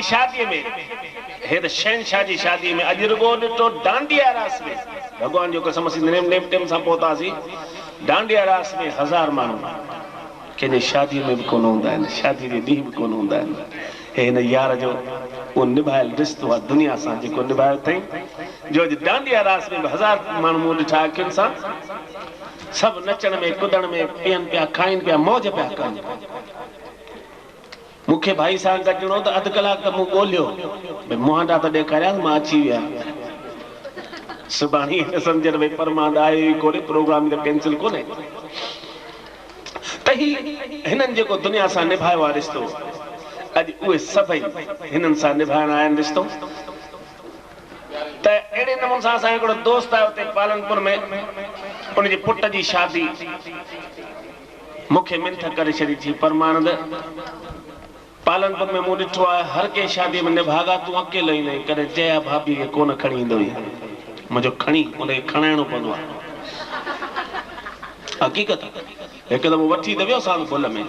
शादी में हे त शहनशाह जी शादी में अॼु रुगो ॾिठो डांडिया रास में भगवान जो कसम असीं नेम टेम सां पहुतासीं डांडिया रास में 1000 माण्हू कंहिंजे शादी में बि कोन हूंदा आहिनि शादी जे ॾींहुं बि कोन हूंदा आहिनि हे हिन यार जो उहो निभायल रिश्तो आहे दुनिया सां जेको निभायो अथई जो अॼु डांडिया रास में 1000 माण्हू मूं ॾिठा अखियुनि सां सभु नचण में कुदण में पीअनि पिया खाइनि पिया मौज पिया कनि मूंखे भाई सां गॾिजणो त अधु कलाक त मूं ॻोल्हियो भई मुंहंडा त ॾेखारिया मां अची विया सुभाणे सम्झनि भई परमांड आयो ई कोन्हे प्रोग्राम त कैंसिल कोन्हे त हिननि जेको दुनिया सां निभायो आहे रिश्तो अॼु उहे सभई हिननि सां निभाइणा आहिनि रिश्तो त अहिड़े नमूने सां असांजो हिकिड़ो दोस्त आहे उते पालनपुर में उनजे पुट जी शादी मूंखे मिंथ करे छॾी थी परमानंद पालनपुर में मूं ॾिठो आहे हर कंहिं शादी में निभागा तूं अकेलो ई न कॾहिं जया भाभी खे कोन खणी ईंदो हुई मुंहिंजो खणी उनखे खणाइणो पवंदो आहे हक़ीक़त हिकु दफ़ो वठी त वियो साल फुल में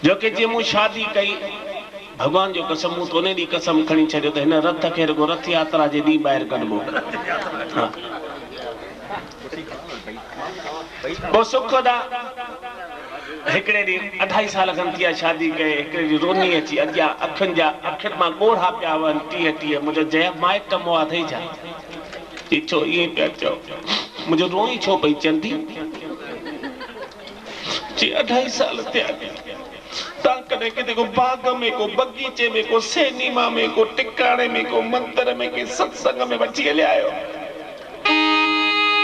जो की जीअं मूं शादी कई भगवान जो कसम मूं त उन ॾींहुं कसम खणी छॾियो त हिन रथ खे रुगो रथ यात्रा जे ॾींहुं ॿाहिरि कढिबो पोइ सुख दा हिकिड़े ॾींहुं 2.5 साल खनि थी आहे शादी कई हिकिड़े ॾींहुं रोनी अची अॻियां अखियुनि मां ॻोढ़ा पिया वञनि 30 मुंहिंजो जय माइट मोआ अथई छा छो ईअं पिया चओ मुंहिंजो रोई छो पई चंदी 2.5 साल थिया तव्हां कॾहिं किथे को बाग में को बगीचे में को सिनेमा में को टिकाणे में को मंदर में के सत्संग में वठी हलिया आहियो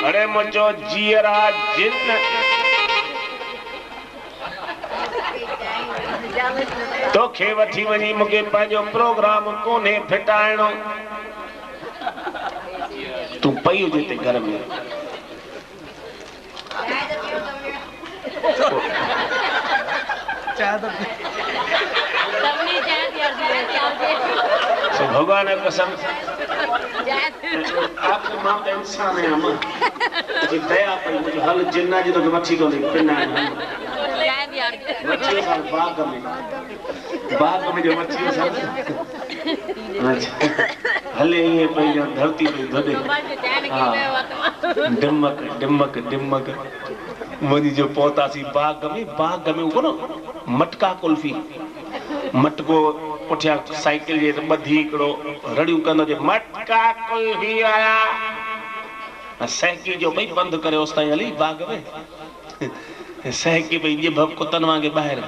अरे मुंहिंजो जीअरा जिन तोखे वठी वञी मूंखे पंहिंजो प्रोग्राम कोन्हे फिटाइणो तूं पई हुजे ते घर में भगवान कसम आपके मां तो इंसान है हम जी दया पई मुझे हल जिन्ना जी तो मच्छी को नहीं पिना मच्छी साल बाग में जो मच्छी साल अच्छा हले ये पई जो धरती पे धोदे हां डिमक डिमक डिमक मुझी जो पहुतासी बाग में को ना मटका कुल्फी मटको पुठिया साइकिल जे बधी हिकिड़ो रड़ियूं कंदो जे मटका कुल्फी आया सहकी जो भई बंदि करे ओस ताईं हली बाग में सहकी भई जे भव कुतन वांगे ॿाहिरि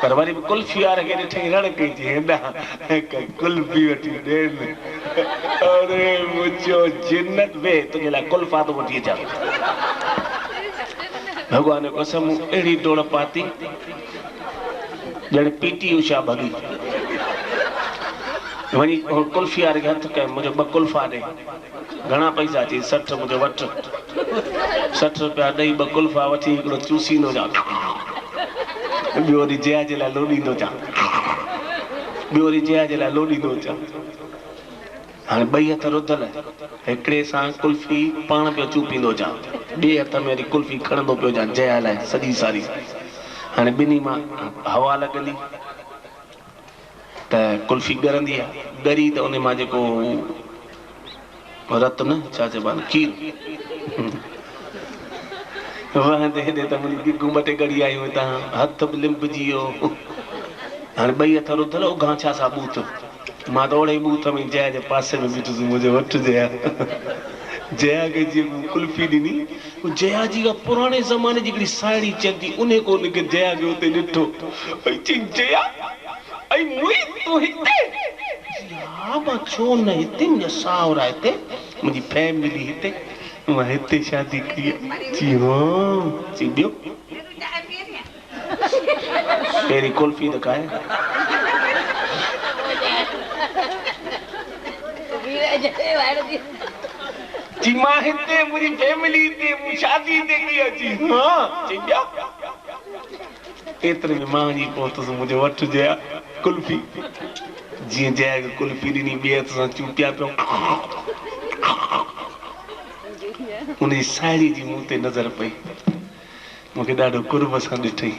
पर वरी कुल्फी वारे खे ॾिठई रड़ कई थी हेॾा कुल्फी वठी ॾेनि अरे मुंहिंजो जिन्नत वे तुंहिंजे लाइ कुल्फा थो वठी अचां भगवान कसम अहिड़ी डोड़ पाती ॼण पीटी उषा भगी वञी कुल्फी वारे खे हथ कयो मुंहिंजो 2 कुल्फा ॾे घणा पैसा चई 60 मुंहिंजो वठ 60 रुपया ॾेई 2 कुल्फा वठी हिकिड़ो चूसींदो जा ॿियो वरी जया जे लाइ लोॾींदो जा ॿियो वरी जया जे लाइ लोॾींदो जा हाणे 2 हथ रुधल हिकिड़े सां कुल्फी पाण पियो चूपींदो जा ॿिए हथ में वरी कुल्फी खणंदो पियो जा जया लाइ सॼी सारी हाणे ॿिन्ही मां हवा लॻंदी त कुल्फी ॻरंदी आहे ॻरी त उन मां जेको रत न छा चइबो आहे खीर वहंदे हेॾे त मुंहिंजी गिगूं 2 टे ॻड़ी आयूं हितां हथ बि लिंबजी वियो हाणे 2 हथ रुधल ओघां छा सा बूथ मां त ओड़े बूथ में जया जे पासे में बीठुसि मुंहिंजो वठ जया जया के जी कुल्फी ॾिनी जया जी का पुराने ज़माने जी हिकिड़ी साहेड़ी चंदी उन को उनखे जया के उते ॾिठो भई चई जया ऐं मुई तूं हिते हा मां छो न हिते मुंहिंजा सावरा हिते मुंहिंजी फैमिली हिते मां हिते शादी कई जी हाँ चई ॿियो पहिरीं कुल्फी त खाए जी मां हिते मुंहिंजी फैमिली हिते शादी हिते कई जी हाँ चई ॿियो एतिरे में मां जी पहुतुसि मुंहिंजो वठ जया कुल्फी जीअं जया खे कुल्फी ॾिनी ॿिए हथ सां चूपिया पियो उनजी साहेड़ी जी मूं ते नज़र पई मूंखे ॾाढो कुर्ब सां ॾिठई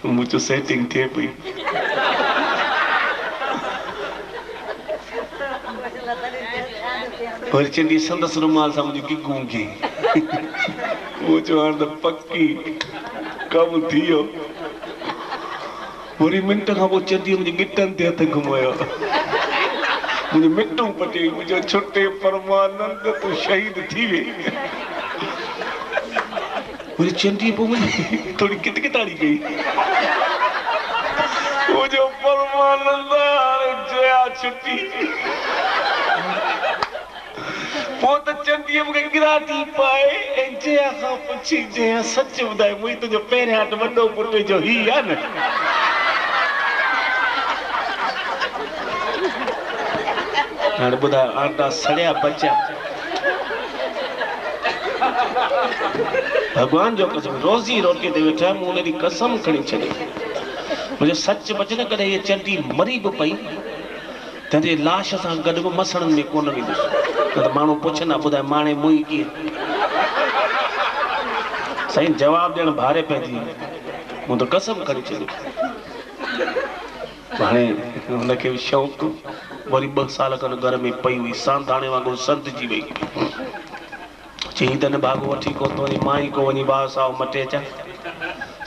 मुझो सेटिंग थे पई और चंडी संदस रुमाल सा मुझे की गूंगी मुझो हां तो पक्की कम थियो वरी मिंट खां पोइ चंडी मुझे गिटन ते हथ घुमायो मुझे मिट्टू पटे मुझे छुट्टे परमानंद तो शहीद थी वे मुझे चंडी पोइ मुझे थोड़ी किटकिटाड़ी गई मुझे परमानंद जया छुट्टी पोइ त चंडीअ मूंखे गिराती पाए ऐं जया खां पुछी जया सच ॿुधाए मुंहिंजो तुंहिंजो पहिरियां वॾो पुट जो ही आहे न हाणे ॿुधायो आटा सड़िया बचा भगवान जो कसम रोज़ी रोटी ते वेठा मूं उन ॾींहुं कसम खणी छॾी मुंहिंजो सच बच न कॾहिं हीअ चंडी मरी बि पई तंहिंजे लाश सां गॾु बि मसणनि में कोन वेंदुसि न त माण्हू पुछंदा ॿुधाए माणे मुई कीअं साईं जवाबु ॾियणु भारे पइजी मूं त कसम खणी छॾी हाणे हुनखे बि शौक़ु वरी 2 साल खनि घर में पई हुई सांताणे वांगुरु संत जी वई चई त न भाॻो वठी कोन थो वञे मां ई को वञी भाउ साहु मटे अचां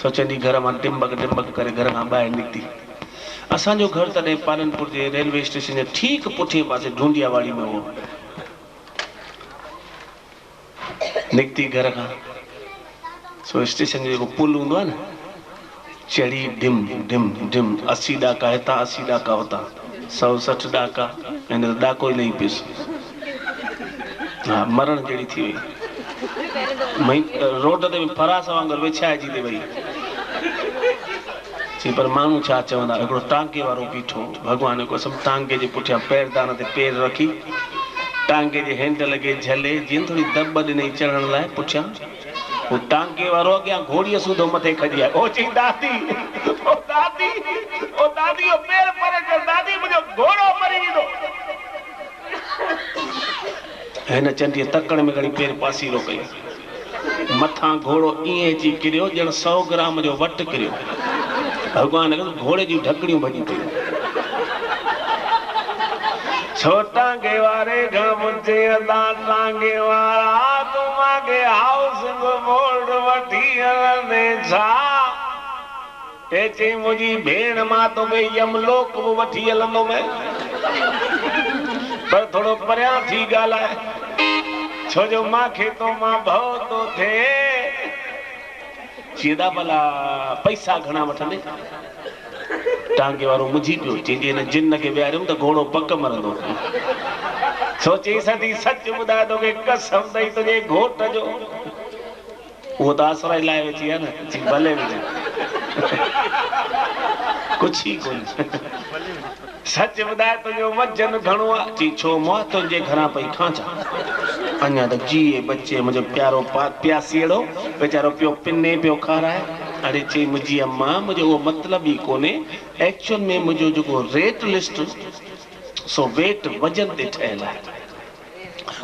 सोचंदी घर मां टिमक करे घर खां ॿाहिरि निकिती असांजो घर तॾहिं पालनपुर जे रेलवे स्टेशन जे ठीक पुठिए पासे ढूंढिया वाड़ी में हो निकिती घर खां सो स्टेशन जो जेको पुल हूंदो आहे न चढ़ी डिम डिम डिम 80 ॾाका हितां 80 ॾाका हुतां 160 ॾाका हिन ॾाको ई लही पियुसि हा मरण जहिड़ी थी वई रोड ते फरास वांगुरु विछाइजी थी वई चई पर माण्हू छा चवंदा हिकिड़ो टांके वारो बीठो भॻवान जो कसम टांके जे पुठियां पैरदान ते पेर रखी टांके जे हैंडल खे झले जीअं थोरी दॿ ॾिनई चढ़ण लाइ पुठियां वो टांके वारो अॻियां घोड़ीअ सूधो मथे खजी आहे ओ चई दादी ओ दादी ओ दादी ओ पैर परे कर दादी मुंहिंजो घोड़ो मरी वेंदो हिन चंडीअ तकड़ में घणी पेर पासीरो कई मथां घोड़ो ईअं अची किरियो ॼण 100 ग्राम जो वट किरियो भॻवान घोड़े जूं ढकड़ियूं भॼी पयूं छो टांगे वारे खां पुछे टांगे वारा तूं मांखे हाउसिंग बोर्ड वठी हलंदे छा हे चई मुंहिंजी भेण मां तोखे यमलोक बि वठी हलंदुमि पर थोरो परियां थी ॻाल्हाए छो जो मांखे तो मां भउ थो थिए सीधा भला पैसा घणा वठंदे टांगे वारो मुझी पियो चईंदी हिन जिन खे विहारियमि त घोड़ो पक मरंदो सोची सदी सच ॿुधाए तोखे कसम अथई तुंहिंजे घोट जो उहो त आसराई लाइ वेठी आहे न चई भले कुझु ई कोन सच ॿुधाए तुंहिंजो वजन घणो आहे चई छो मां तुंहिंजे घरां पई खांचा अञा त जीए बचे मुंहिंजो प्यारो प्यासीड़ो वीचारो पियो पिने पियो खाराए अरे चई मुंहिंजी अम्मा मुंहिंजो उहो मतिलबु ई कोन्हे एक्चुअल में मुंहिंजो जेको रेट लिस्ट सो वेट वजन ते ठहियल आहे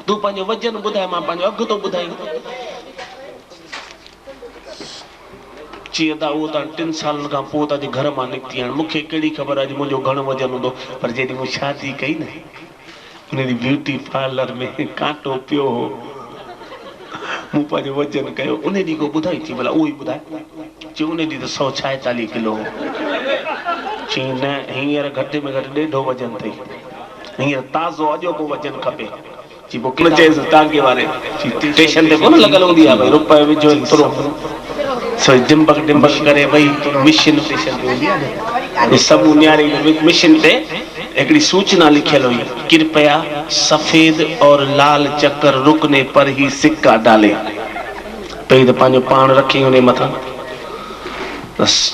तूं पंहिंजो वजन ॿुधाए मां पंहिंजो अघु थो ॿुधाई चई त उहो त 3 सालनि खां पोइ त घर मां निकिती हाणे मूंखे कहिड़ी ख़बर अॼु मुंहिंजो घणो वजन हूंदो पर जॾहिं मूं शादी कई न उन ॾींहुं ब्यूटी पार्लर में कांटो पियो हो मूं पंहिंजो वजन कयो उन ॾींहुं को ॿुधाई थी भला उहो ई ॿुधाए चई उन ॾींहुं त 146 किलो हो चई न हींअर घटि में घटि 1.5 वजन अथई हींअर ताज़ो अॼोको वजन खपे चई पोइ चएसि टांगे वारे स्टेशन ते कोन लॻल हूंदी आहे भई रुपए विझो थोरो सो डिंबक करे भई मिशन स्टेशन ते हूंदी आहे न सभु न्यारी मिशन ते हिकिड़ी सूचना लिखियल हुई कृपया सफेद और लाल चक्कर रुकने पर ही सिक्का डाले पहिरीं त पंहिंजो पाण रखी उन मथां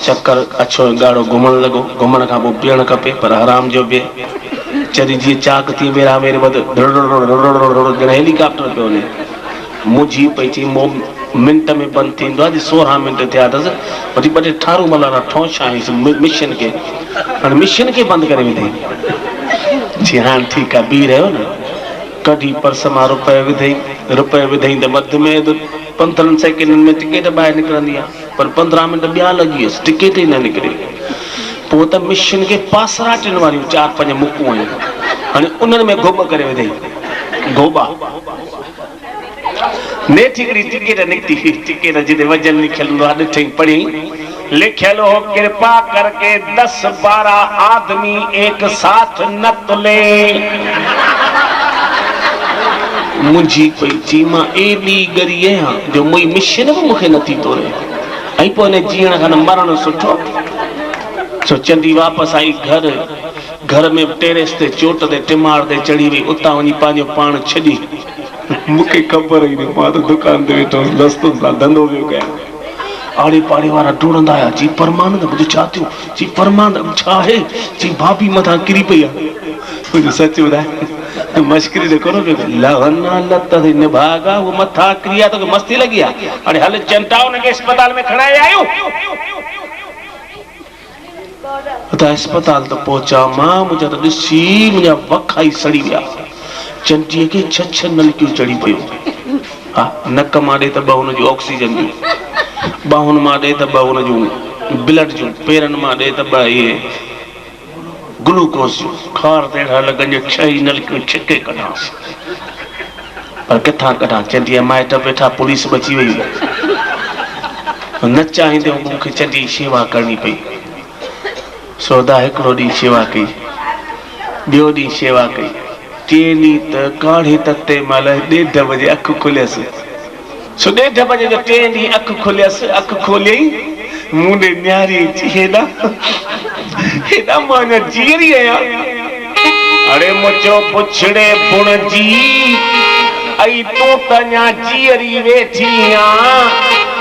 चक्कर अछो ॻाढ़ो घुमण लॻो घुमण खां पोइ बीहण खपे पर आराम जो बीहे चरी जीअं चाक थी मेरा मेरे वध ॼण हेलीकॉप्टर पियो वञे मुंहिंजी पई चई मिंट में बंदि थींदो आहे 16 मिंट थिया अथसि वरी 2 ठारू मलाना ठोंश आईसि मिशन खे हाणे मिशन खे बंदि करे विधई जी हाणे ठीकु आहे बीह रहियो न कढी पर्स मां रुपए विधई त वधि में 15 सेकेंडनि में टिकेट ॿाहिरि निकिरंदी आहे पर 15 मिनट ॿिया लॻी वियसि, टिकट ई न निकिरे। पोइ त मिशन खे पासराटियुनि वारियूं 4-5 मुकूं आहियूं, हाणे उन्हनि में गोब करे विधई, गोबा नेठी हिकिड़ी टिकट निकिती, टिकट जिते वजन लिखियल हूंदो आहे ॾिठई पढ़ी, लिखियल हो कृपा करके 10-12 आदमी एक साथ न तुले। मुंहिंजी कोई चई मां एॾी ॻरी आहियां जो मुंहिंजी मिशन बि मूंखे नथी तोरे, ऐं पोइ हिन जीअण खां मरण सुठो। सो चंदी वापसि आई घर में टेरेस ते चोट ते टिमार ते चढ़ी वई, उतां वञी पंहिंजो पाण छॾी। मूंखे ख़बर ई न, मां त दुकान ते वेठो लस्तुनि सां धंधो पियो कयां। आड़े पाड़े वारा ढूंढंदा आया, चई परमानंद मुंहिंजो छा थियो, चई परमानंद छा आहे, चई भाभी मथां किरी पई आहे। मुंहिंजो सच ॿुधाए मश्करी न करो, लहना लत निभागा वो मथां किरी आहे, तोखे मस्ती लॻी आहे, हाणे हल चंटा हुनखे अस्पताल में खणाए आयो। अस्पताल त पहुचा मां, मुंहिंजा त ॾिसी मुंहिंजा वख ई सड़ी विया। चंटीअ खे 6 नलकियूं चढ़ी पियूं, हा नक मां ॾे त 2 हुन जूं ऑक्सीजन जूं, बाहुनि मां ॾे त 2 हुन जूं ब्लड जूं, पेरनि मां ॾे त 2 इहे ग्लूकोस जूं, खार ते लॻनि 6 नलकियूं छिके कढांसि, पर किथां कढां। चंटीअ माइट वेठा, पुलिस बची वई, न चाहींदे मूंखे चंटी शेवा करणी पई। सौदा हिकिड़ो ॾींहुं शेवा कई, ॿियो ॾींहुं शेवा कई, 3 ॾींहं त काढ़े तते महिल 1:30 बजे अखि खुलियसि। सो 1:30 बजे जो 3 ॾींहं अखि खुलियसि, अखि खोलियई मूं ॾे निहारी, हेॾा हेॾा मां अञा जीअरी आहियां। अरे मुंहिंजो पुछड़े पुण जी, ऐं तूं त अञा जीअरी वेठी आहीं,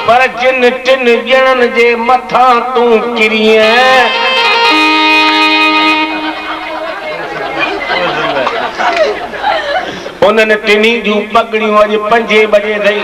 पर जिन 3 ॼणनि जे मथां तूं किरीअं, उन्हनि 3 जूं पगड़ियूं अॼु 5 बजे अथई।